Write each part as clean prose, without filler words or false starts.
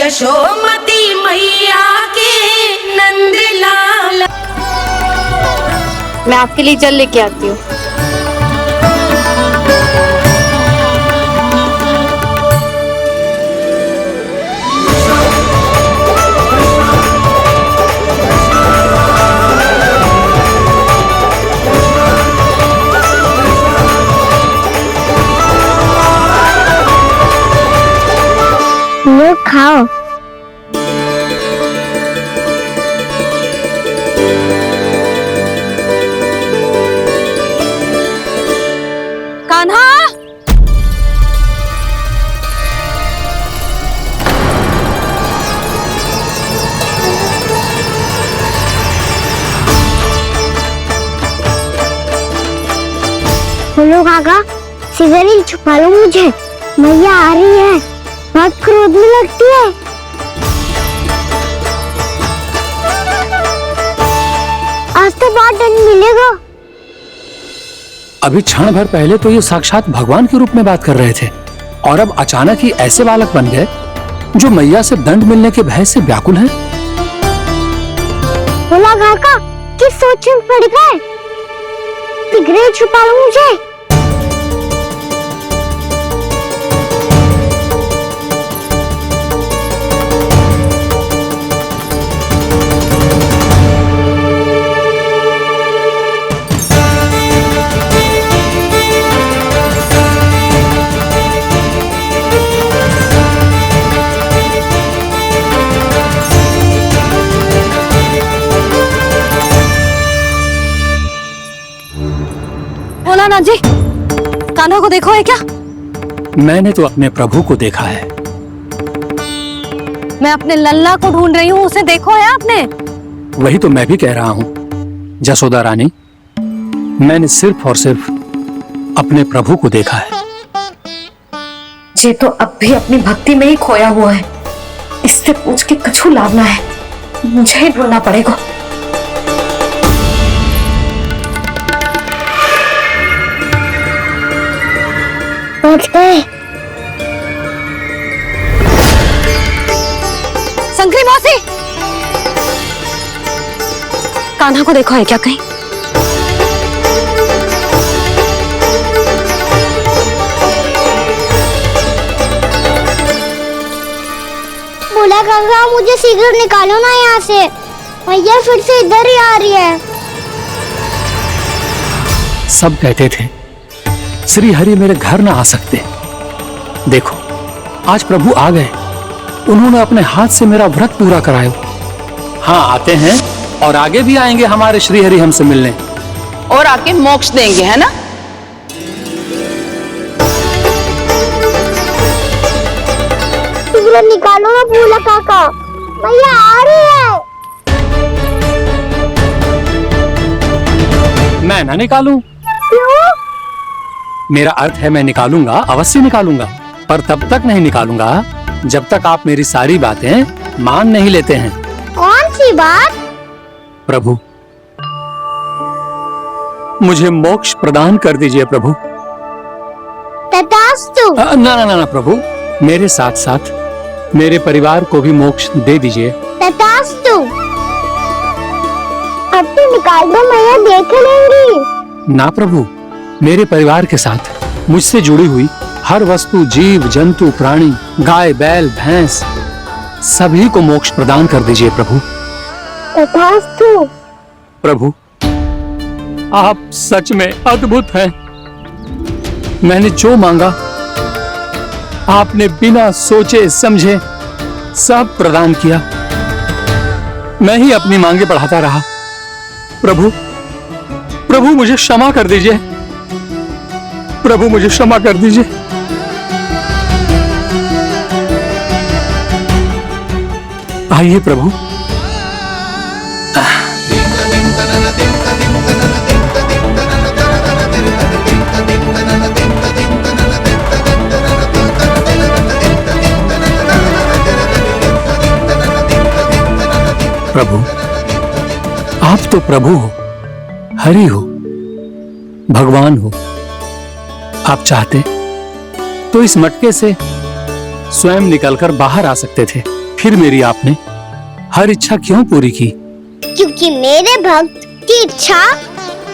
यशोमती मैया के नंद लाल। मैं आपके लिए जल लेके आती हूँ। लो खाओ। कान्हा, बोलो काका, सिगरेट छुपा लो मुझे, मैया आ रही है, बहुत क्रोध में लगती है। आज तो बहुत दंड मिलेगा। अभी क्षण भर पहले तो ये साक्षात भगवान के रूप में बात कर रहे थे और अब अचानक ही ऐसे बालक बन गए जो मैया से दंड मिलने के भय से व्याकुल हैं। बोला काका, किस सोच में पड़ गए? सिगरेट छुपा लो मुझे। बोला ना जी, कान्हा को देखो है क्या? मैंने तो अपने प्रभु को देखा है। मैं अपने लल्ला को ढूंढ रही हूँ, उसे देखो है आपने? वही तो मैं भी कह रहा हूँ जसोदा रानी, मैंने सिर्फ और सिर्फ अपने प्रभु को देखा है। ये तो अब भी अपनी भक्ति में ही खोया हुआ है, इससे पूछ के कछु लाभ ना है, मुझे ही ढूंढना पड़ेगा। पहुंच गए। शंकरी मौसी, कान्हा को देखो है क्या कहीं? बोला काका, मुझे सिगरेट निकालो ना यहाँ से, मैया फिर से इधर ही आ रही है। सब कहते थे श्री हरि मेरे घर ना आ सकते। देखो आज प्रभु आ गए, उन्होंने अपने हाथ से मेरा व्रत पूरा कराया। हाँ आते हैं और आगे भी आएंगे हमारे श्री हरि हमसे मिलने और आके मोक्ष देंगे, है ना? सिगरेट निकालो ना बोला काका, मैया आ रही है। मैं ना निकालूं? क्यों? मेरा अर्थ है मैं निकालूंगा, अवश्य निकालूंगा, पर तब तक नहीं निकालूंगा जब तक आप मेरी सारी बातें मान नहीं लेते हैं। कौन सी बात? प्रभु मुझे मोक्ष प्रदान कर दीजिए प्रभु। तथास्तु। ना ना ना प्रभु, मेरे साथ साथ मेरे परिवार को भी मोक्ष दे दीजिए। तथास्तु। अब तो निकाल दो, मैया देख लेंगी। ना प्रभु, मेरे परिवार के साथ मुझसे जुड़ी हुई हर वस्तु, जीव जंतु, प्राणी, गाय बैल भैंस, सभी को मोक्ष प्रदान कर दीजिए प्रभु। तथास्तु। प्रभु आप सच में अद्भुत हैं। मैंने जो मांगा आपने बिना सोचे समझे सब प्रदान किया। मैं ही अपनी मांगे बढ़ाता रहा। प्रभु प्रभु मुझे क्षमा कर दीजिए, प्रभु मुझे क्षमा कर दीजिए। आइए प्रभु। प्रभु आप तो प्रभु हो, हरि हो, भगवान हो। आप चाहते तो इस मटके से स्वयं निकलकर बाहर आ सकते थे, आखिर मेरी आपने हर इच्छा क्यों पूरी की? क्योंकि मेरे भक्त की इच्छा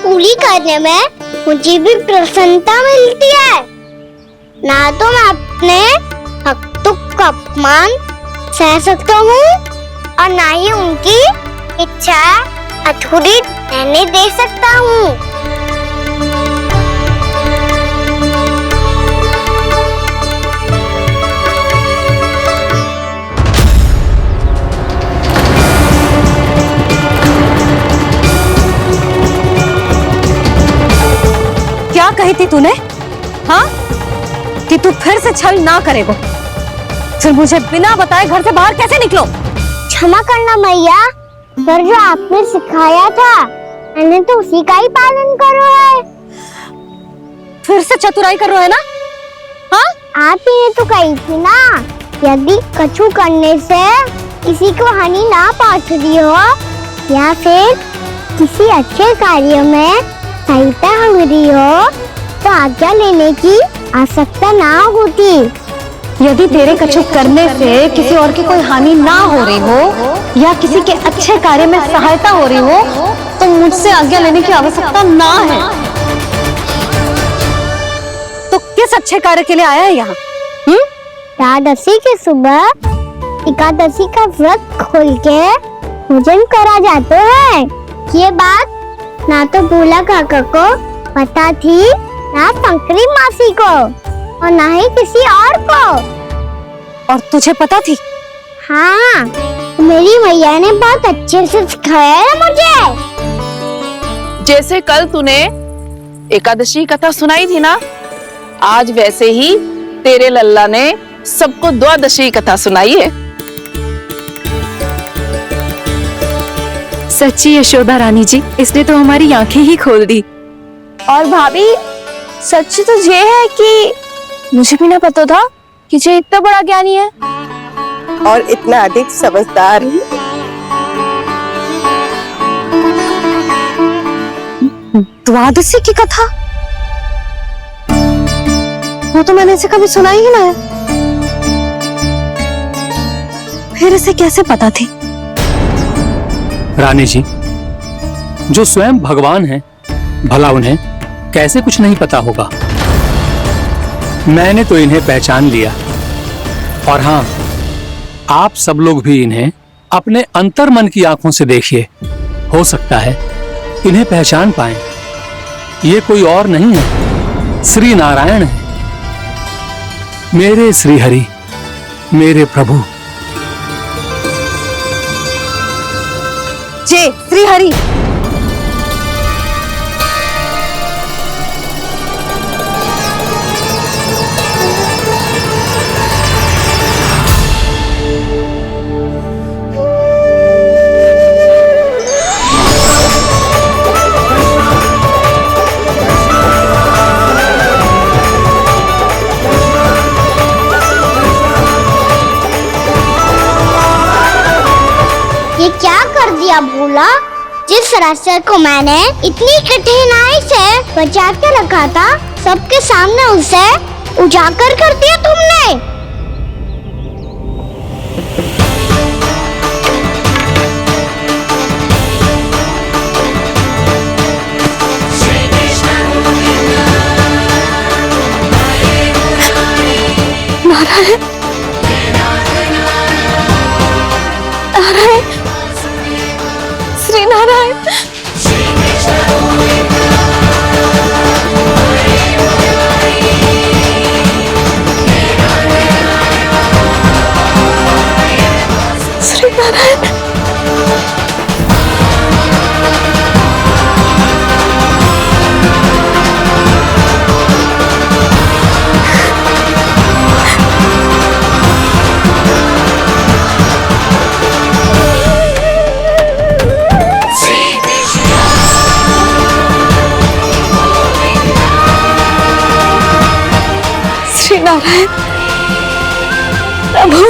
पूरी करने में मुझे भी प्रसन्नता मिलती है। ना तो मैं अपने भक्तों का अपमान सह सकता हूँ और ना ही उनकी इच्छा अधूरी रहने दे सकता हूँ। क्या कही थी तूने? हाँ, कि तू फिर से छल ना करेगा। फिर मुझे बिना बताए घर से बाहर कैसे निकलो? क्षमा करना मैया, पर जो आपने सिखाया था मैंने तो उसी का ही पालन करो है। फिर से चतुराई कर रहे हो है ना? हाँ, आप ही ने तो कही थी ना, यदि कछु करने से किसी को हानि ना पहुंचती हो या फिर किसी अच्छे कार्य में सहायता मिली हो तो आज्ञा लेने की आवश्यकता ना होती। यदि तेरे कछु करने से किसी और की कोई हानि ना हो रही हो या किसी के अच्छे कार्य में सहायता हो रही हो तो मुझसे आज्ञा लेने की आवश्यकता ना है। तो किस अच्छे कार्य के लिए आया है यहाँ? एकादशी की सुबह एकादशी का व्रत खोल के भोजन करा जाता है। ये बात ना तो भोला काका को पता थी, ना शंकरी मासी को और ना ही किसी और को। और तुझे पता थी? हाँ, मेरी मैया ने बहुत अच्छे से सिखाया है मुझे। जैसे कल तूने एकादशी कथा सुनाई थी ना, आज वैसे ही तेरे लल्ला ने सबको द्वादशी कथा सुनाई है। सच्ची यशोदा रानी जी, इसने तो हमारी आंखें ही खोल दी। और भाभी, सच तो ये है कि मुझे भी ना पता था कि ये इतना बड़ा ज्ञानी है और इतना अधिक समझदार है। द्वादशी की कथा? वो तो मैंने इसे कभी सुना ही ना है। फिर इसे कैसे पता थी? रानी जी, जो स्वयं भगवान हैं, भला उन्हें कैसे कुछ नहीं पता होगा? मैंने तो इन्हें पहचान लिया। और हाँ, आप सब लोग भी इन्हें अपने अंतर्मन की आंखों से देखिए, हो सकता है इन्हें पहचान पाएं। ये कोई और नहीं है, श्री नारायण है, मेरे श्री हरि, मेरे प्रभु। जय श्री हरि। ये क्या कर दिया भोला? जिस रास्ते को मैंने इतनी कठिनाई से बचा के रखा था, सबके सामने उसे उजागर कर दिया तुमने। नारायण, नारायण, श्री नारायण। श्री नारायण। श्री नारायण, प्रभु।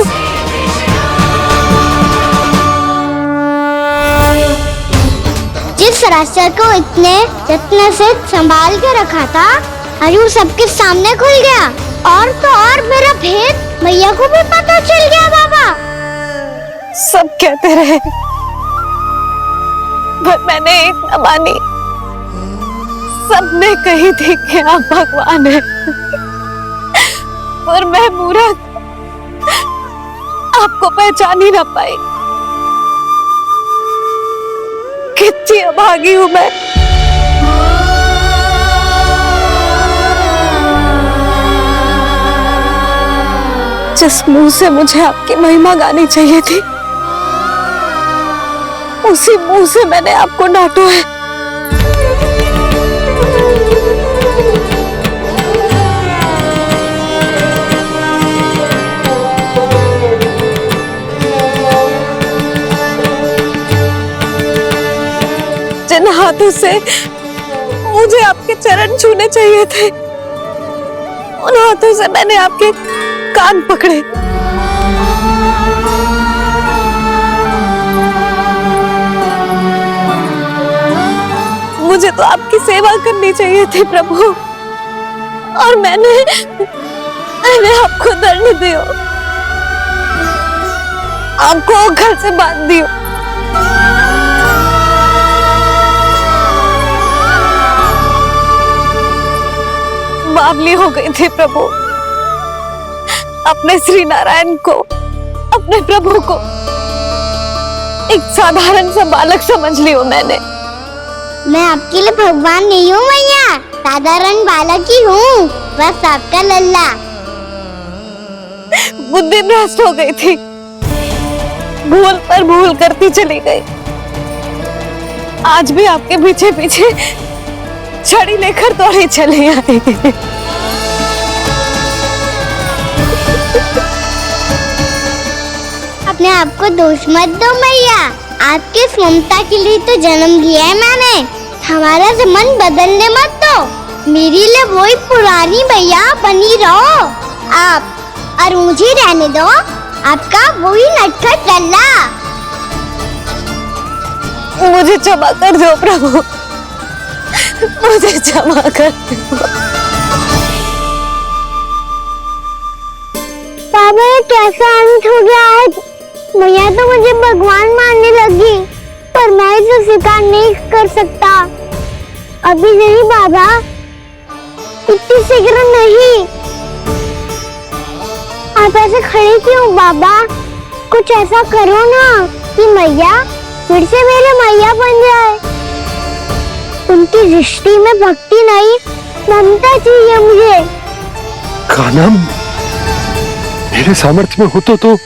जिस रास्ते को इतने यत्न से संभाल के रखा था, आज वो सबके सामने खुल गया। और तो और मेरा भेद मैया को भी पता चल गया बाबा। सब कहते रहे, पर मैंने एक न मानी। सबने कही थी कि आप भगवान हैं, पर मैं मूर्ख आपको पहचान ही ना पाई। कितनी अभागी हूं मैं। जिस मुंह से मुझे आपकी महिमा गानी चाहिए थी, उसी मुंह से मैंने आपको डांटा है। जिन हाथों से मुझे आपके चरण छूने चाहिए थे, उन हाथों से मैंने आपके कान पकड़े। मुझे तो आपकी सेवा करनी चाहिए थी प्रभु, और मैंने आपको दंड दियो, आपको घर से बांध दियो। बावली हो गई थी प्रभु। अपने श्री नारायण को, अपने प्रभु को एक साधारण सा बालक समझ लियो मैंने। मैं आपके लिए भगवान नहीं हूँ मैया, साधारण बालक ही हूँ, बस आपका लल्ला। बुद्धि भ्रष्ट हो गई थी, भूल पर भूल करती चली गई। आज भी आपके पीछे पीछे छड़ी लेकर दौड़ी चली आई। अपने आप को दोष मत दो मैया, आपकी ममता के लिए तो जन्म लिया है मैंने। हमारा मन बदलने मत दो, मेरे लिए वही पुरानी मैया बनी रहो आप, और मुझे रहने दो आपका वही नटखट लल्ला। मुझे क्षमा कर दो प्रभु, मुझे क्षमा कर दो। बाबा ये कैसा अंत हो गया आज? मैया तो मुझे भगवान मानने लगी, पर मैं इसे स्वीकार नहीं कर सकता। अभी नहीं बाबा, इतनी शीघ्र नहीं। आप ऐसे खड़े क्यों बाबा? कुछ ऐसा करो ना कि मैया फिर से मेरे मैया बन जाए। उनकी दृष्टि में भक्ति नहीं, ममता चाहिए मुझे। कान्हा, मेरे सामर्थ्य में हो तो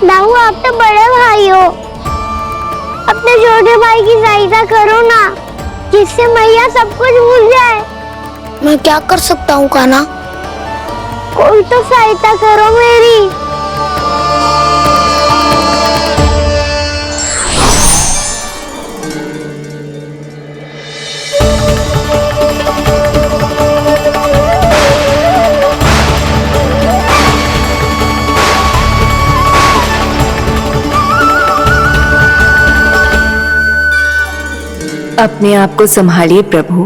दाऊ, आप तो बड़े भाई हो, अपने छोटे भाई की सहायता करो ना, जिससे मैया सब कुछ भूल जाए। मैं क्या कर सकता हूँ कान्हा? कोई तो सहायता करो मेरी। अपने आप को संभालिए प्रभु।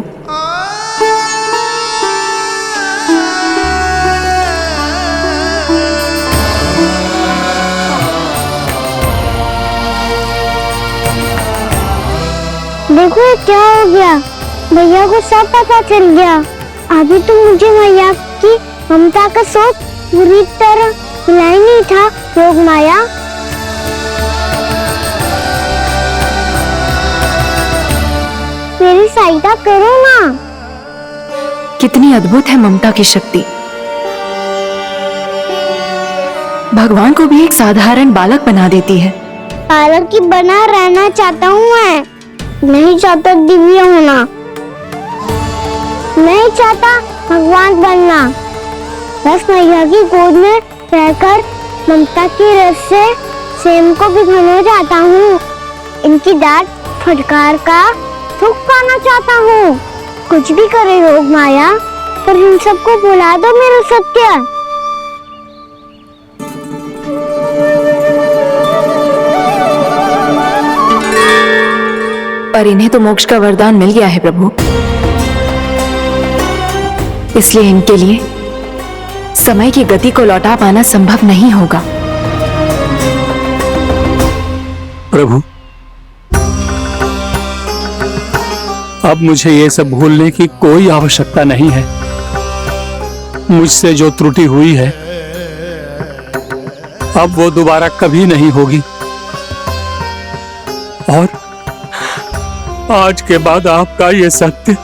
देखो ये क्या हो गया, भैया को सब पता चल गया। अभी तो मुझे मैया की ममता का सोच पूरी तरह मिला ही नहीं था। योग माया, मेरी सहायता करो ना। कितनी अद्भुत है ममता की शक्ति। भगवान को भी एक साधारण बालक बना देती है। बालक की बना रहना चाहता हूँ मैं, नहीं चाहता दिव्य होना, नहीं चाहता भगवान बनना। बस मैया की गोद में रहकर ममता की रस से सेम को भिगोना चाहता हूँ। इनकी डांट फटकार का सुख पाना चाहता हूँ। कुछ भी करे योग माया, पर इन सबको भुला दो मेरा सत्य। पर इन्हें तो मोक्ष का वरदान मिल गया है प्रभु, इसलिए इनके लिए समय की गति को लौटा पाना संभव नहीं होगा। प्रभु, अब मुझे ये सब भूलने की कोई आवश्यकता नहीं है। मुझसे जो त्रुटि हुई है अब वो दोबारा कभी नहीं होगी, और आज के बाद आपका ये सत्य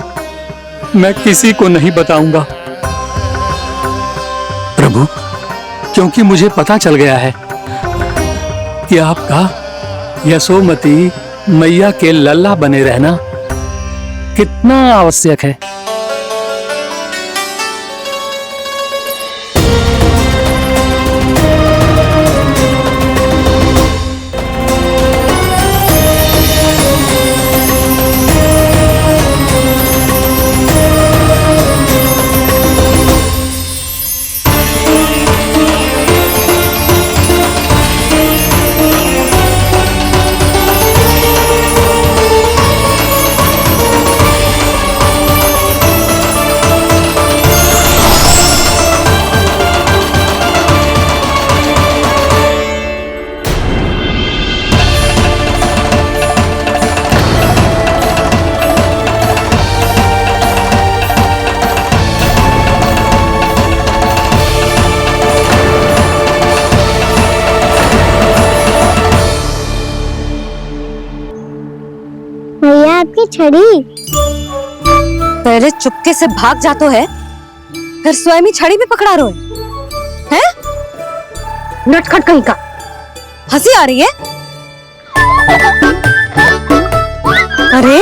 मैं किसी को नहीं बताऊंगा प्रभु, क्योंकि मुझे पता चल गया है कि आपका यशोमती मैया के लल्ला बने रहना कितना आवश्यक है। भैया आपकी छड़ी। पहले चुपके से भाग जा तो है, फिर स्वयं ही छड़ी भी पकड़ा रहे हैं? नटखट कहीं का। हंसी आ रही है? अरे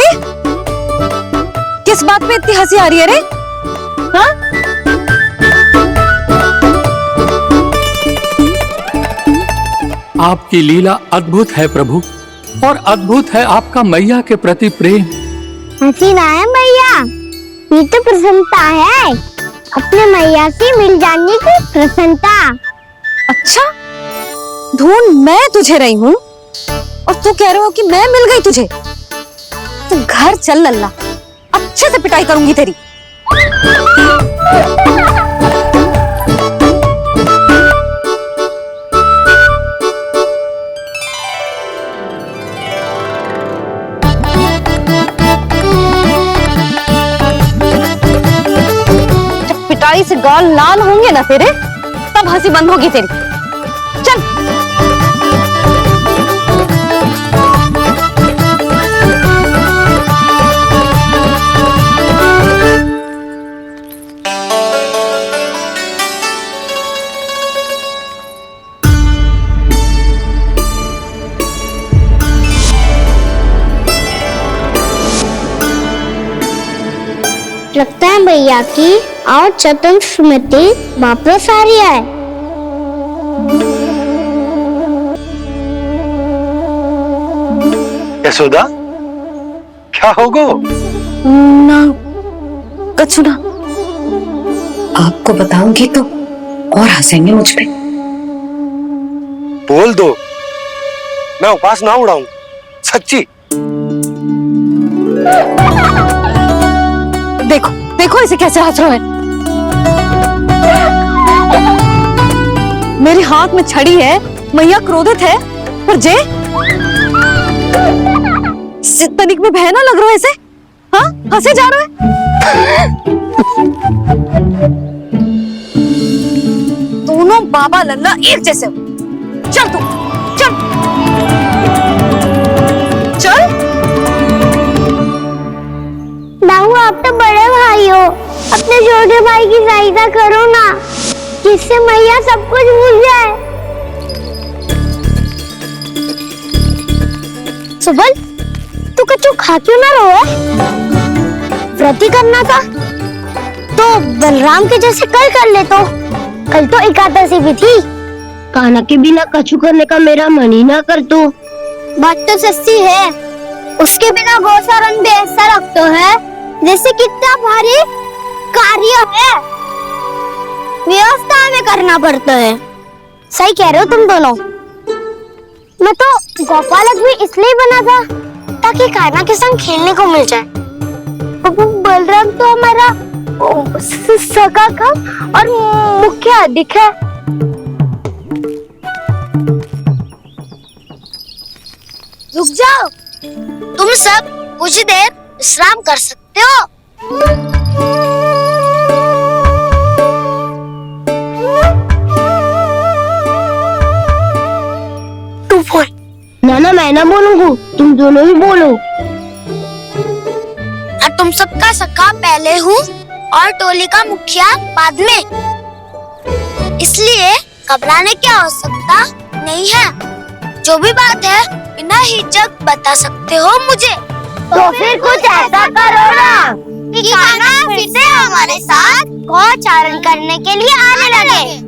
किस बात पे इतनी हंसी आ रही है रे? हाँ? आपकी लीला अद्भुत है प्रभु, और अद्भुत है आपका मैया के प्रति प्रेम। हंसी ना है भैया, ये तो प्रसन्नता है, अपने मैया से मिल जाने की प्रसन्नता। अच्छा, ढूंढ मैं तुझे रही हूँ और तू कह रहे हो कि मैं मिल गई तुझे? तू घर चल लल्ला, अच्छे से पिटाई करूंगी तेरी। पिटाई से गाल लाल होंगे ना तेरे, तब हंसी बंद होगी तेरी। चल। लगता है भैया की और चतुर स्मृति वापस आ रही है। यशोदा, क्या होगो? ना कछु ना। आपको बताऊंगी तो और हंसेंगे मुझ पे। बोल दो, मैं उपवास ना उड़ाऊं, सच्ची। देखो देखो इसे कैसे हंस रहा है। मेरे हाथ में छड़ी है, मैया क्रोधित है, पर जे तनिक में बहना लग रहा है इसे। हाँ, हंसे जा रहा है। दोनों बाबा लल्ला एक जैसे हो। चल तू, चल चल। बाबू, आप तो बड़े भाई हो, अपने छोटे भाई की सहायता करो ना, जिससे मैया सब कुछ भूल जाए। सुबल, तू कछु खा क्यों ना रहो? व्रत ही करना था तो बलराम के जैसे कल कर ले। तो कल तो एकादशी भी थी। खाना के बिना कछु करने का मेरा मन ही ना कर। तो बात तो सच्ची है, उसके बिना गौसारन भी ऐसा रखते है जैसे कितना भारी कार्य है, व्यवस्था में करना पड़ता है। सही कह रहे हो तुम दोनों। मैं तो गोपालक भी इसलिए बना था ताकि कान्हा के संग खेलने को मिल जाए। बलराम तो हमारा सगा का और मुख्य अधिक है। रुक जाओ, तुम सब कुछ देर विश्राम कर सकते हो। तू बोल। ना मैं ना बोलूंगा, तुम दोनों ही बोलो। और तुम सबका सखा पहले हूँ और टोली का मुखिया बाद में, इसलिए घबराने की आवश्यकता नहीं है। जो भी बात है बिना हिचक बता सकते हो मुझे। तो फिर कुछ ऐसा करो ना कि कान्हा फिर से हमारे साथ गोचारण करने के लिए आने लगे।